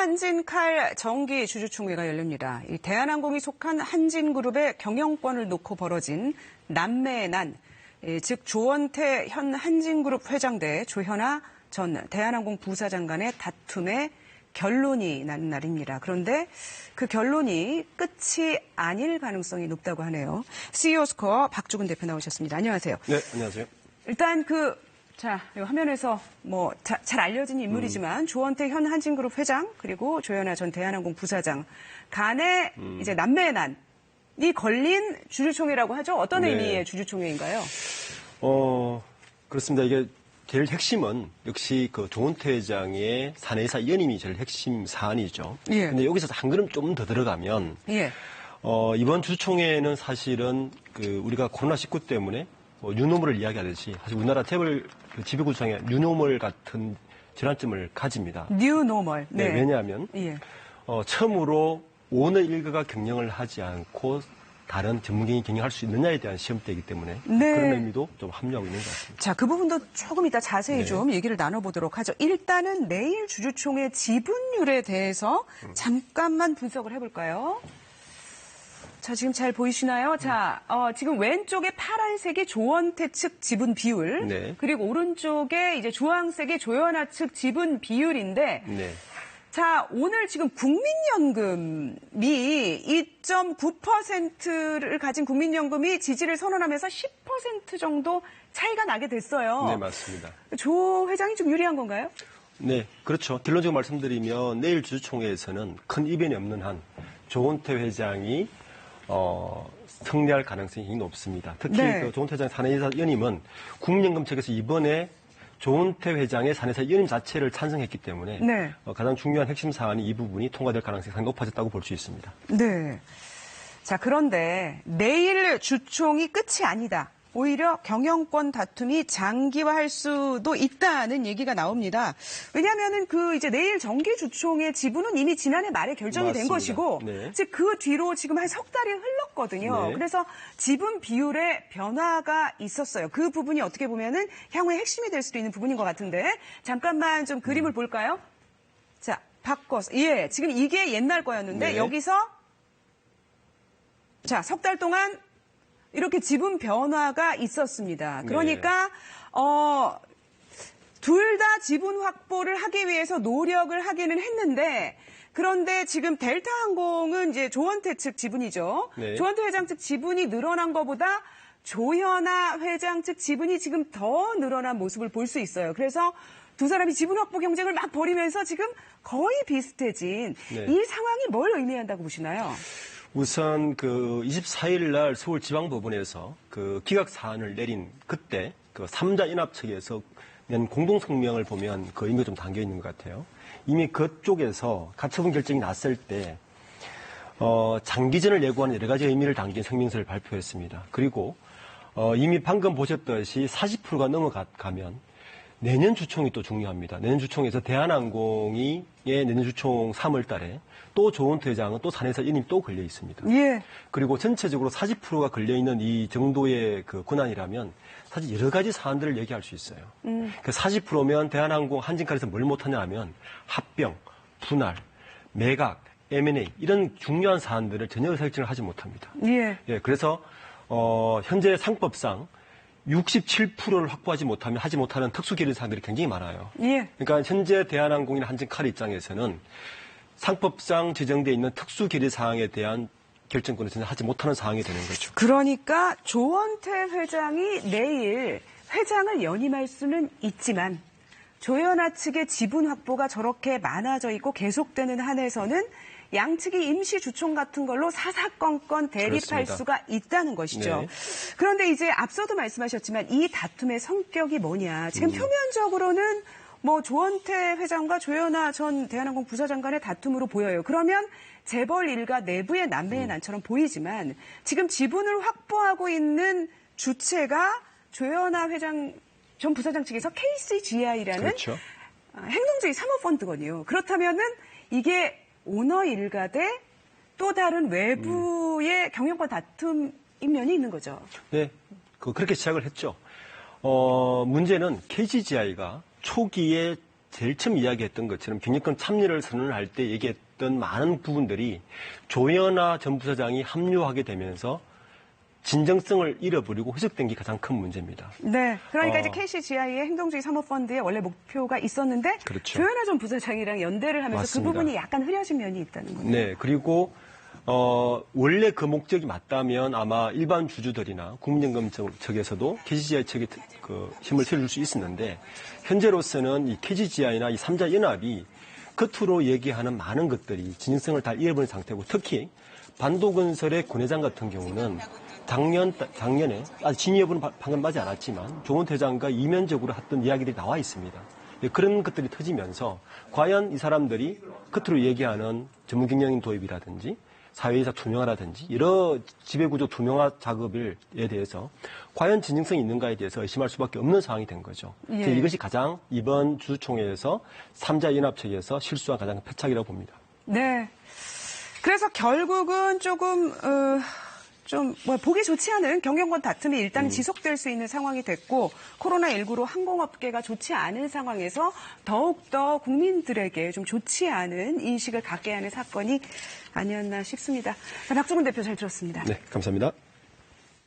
한진칼 정기 주주총회가 열립니다. 이 대한항공이 속한 한진그룹의 경영권을 놓고 벌어진 남매의 난, 즉 조원태 현 한진그룹 회장 대 조현아 전 대한항공 부사장 간의 다툼의 결론이 나는 날입니다. 그런데 그 결론이 끝이 아닐 가능성이 높다고 하네요. CEO 스코어 박주근 대표 나오셨습니다. 안녕하세요. 네, 안녕하세요. 일단 이 화면에서 잘 알려진 인물이지만 조원태 현 한진그룹 회장 그리고 조현아 전 대한항공 부사장 간의 이제 남매의 난이 걸린 주주총회라고 하죠. 어떤 의미의 주주총회인가요? 그렇습니다. 이게 제일 핵심은 역시 그 조원태 회장의 사내이사 연임이 제일 핵심 사안이죠. 예. 근데 여기서 한 걸음 좀 더 들어가면 이번 주주총회는 사실은 우리가 코로나19 때문에 뉴노멀을 이야기하듯이 사실 우리나라 재벌 지배구조상의 뉴노멀 같은 전환점을 가집니다. 뉴노멀. 네. 왜냐하면 처음으로 오너 일가가 경영을 하지 않고 다른 전문경이 경영할 수 있느냐에 대한 시험대이기 때문에 그런 의미도 좀 함유하고 있는 것 같습니다. 자, 그 부분도 조금 이따 자세히 좀 얘기를 나눠보도록 하죠. 일단은 내일 주주총회 지분율에 대해서 잠깐만 분석을 해볼까요? 자, 지금 잘 보이시나요? 자, 지금 왼쪽에 파란색이 조원태 측 지분 비율, 그리고 오른쪽에 이제 주황색이 조현아 측 지분 비율인데, 자, 오늘 지금 국민연금이 2.9%를 가진 국민연금이 지지를 선언하면서 10% 정도 차이가 나게 됐어요. 네, 맞습니다. 조 회장이 좀 유리한 건가요? 네, 그렇죠. 결론적으로 말씀드리면 내일 주주총회에서는 큰 이변이 없는 한 조원태 회장이 승리할 가능성이 굉장히 높습니다. 특히 조원태 회장 사내이사 연임은 국민연금 측에서 이번에 조원태 회장의 사내이사 연임 자체를 찬성했기 때문에 가장 중요한 핵심 사안이 이 부분이 통과될 가능성이 상당히 높아졌다고 볼 수 있습니다. 네. 자, 그런데 내일 주총이 끝이 아니다. 오히려 경영권 다툼이 장기화할 수도 있다는 얘기가 나옵니다. 왜냐하면은 이제 내일 정기 주총의 지분은 이미 지난해 말에 결정이 된 것이고, 즉 그 뒤로 지금 한 석 달이 흘렀거든요. 그래서 지분 비율에 변화가 있었어요. 그 부분이 어떻게 보면은 향후에 핵심이 될 수도 있는 부분인 것 같은데, 잠깐만 좀 그림을 볼까요? 자, 바꿔서. 지금 이게 옛날 거였는데, 여기서, 자, 석 달 동안 이렇게 지분 변화가 있었습니다. 그러니까 둘 다 지분 확보를 하기 위해서 노력을 하기는 했는데 그런데 지금 델타항공은 이제 조원태 측 지분이죠. 조원태 회장 측 지분이 늘어난 것보다 조현아 회장 측 지분이 지금 더 늘어난 모습을 볼 수 있어요. 그래서 두 사람이 지분 확보 경쟁을 막 벌이면서 지금 거의 비슷해진 이 상황이 뭘 의미한다고 보시나요? 우선 24일 날 서울지방법원에서 기각 사안을 내린 그때 3자 인합 측에서 낸 공동 성명을 보면 그 의미가 좀 담겨 있는 것 같아요. 이미 그쪽에서 가처분 결정이 났을 때 장기전을 예고하는 여러 가지 의미를 담긴 성명서를 발표했습니다. 그리고 이미 방금 보셨듯이 40%가 넘어가면 내년 주총이 또 중요합니다. 내년 주총에서 대한항공이 내년 주총 3월 달에 또 조원태 회장은 또 사내이사 연임 또 걸려 있습니다. 그리고 전체적으로 40%가 걸려 있는 이 정도의 권한이라면 사실 여러 가지 사안들을 얘기할 수 있어요. 40%면 대한항공 한진칼에서 뭘 못하냐 하면 합병, 분할, 매각, M&A 이런 중요한 사안들을 전혀 설정을 하지 못합니다. 그래서 현재 상법상 67%를 확보하지 못하면 하지 못하는 특수 결의 사항들이 굉장히 많아요. 그러니까 현재 대한항공이나 한진칼 입장에서는 상법상 지정되어 있는 특수 결의 사항에 대한 결정권을 전혀 하지 못하는 상황이 되는 거죠. 그러니까 조원태 회장이 내일 회장을 연임할 수는 있지만 조현아 측의 지분 확보가 저렇게 많아져 있고 계속되는 한에서는 양측이 임시 주총 같은 걸로 사사건건 대립할 수가 있다는 것이죠. 그런데 이제 앞서도 말씀하셨지만 이 다툼의 성격이 뭐냐. 지금 표면적으로는 조원태 회장과 조현아 전 대한항공 부사장 간의 다툼으로 보여요. 그러면 재벌 일가 내부의 남매의 난처럼 보이지만 지금 지분을 확보하고 있는 주체가 조현아 회장 전 부사장 측에서 KCGI라는 행동주의 사모펀드거든요. 그렇다면은 이게 오너 일가 대 또 다른 외부의 경영권 다툼 면이 있는 거죠. 네, 그렇게 시작을 했죠. 문제는 KCGI가 초기에 제일 처음 이야기했던 것처럼 경영권 참여를 선언할 때 얘기했던 많은 부분들이 조현아 전 부사장이 합류하게 되면서 진정성을 잃어버리고 희석된 게 가장 큰 문제입니다. 네. 그러니까 이제 KCGI의 행동주의 사모펀드에 원래 목표가 있었는데 그렇죠. 조현아 전 부사장이랑 연대를 하면서 맞습니다. 그 부분이 약간 흐려진 면이 있다는 거죠. 네. 그리고 원래 그 목적이 맞다면 아마 일반 주주들이나 국민연금 측에서도 KCGI 측에 그 힘을 실어줄 수 있었는데 현재로서는 이 KCGI나 이 3자 연합이 겉으로 얘기하는 많은 것들이 진정성을 다 잃어버린 상태고 특히 반도건설의 권 회장 같은 경우는 작년에 아직 진위 여부는 방금 맞지 않았지만 조원 회장과 이면적으로 했던 이야기들이 나와 있습니다. 그런 것들이 터지면서 과연 이 사람들이 겉으로 얘기하는 전문경영인 도입이라든지 사회이사 투명화라든지 여러 지배구조 투명화 작업에 대해서 과연 진정성이 있는가에 대해서 의심할 수밖에 없는 상황이 된 거죠. 예. 이것이 가장 이번 주주총회에서 3자 연합 측에서 실수한 가장 패착이라고 봅니다. 네. 그래서 결국은 조금 보기 좋지 않은 경영권 다툼이 일단 지속될 수 있는 상황이 됐고 코로나19로 항공업계가 좋지 않은 상황에서 더욱더 국민들에게 좀 좋지 않은 인식을 갖게 하는 사건이 아니었나 싶습니다. 박종훈 대표 잘 들었습니다. 네, 감사합니다.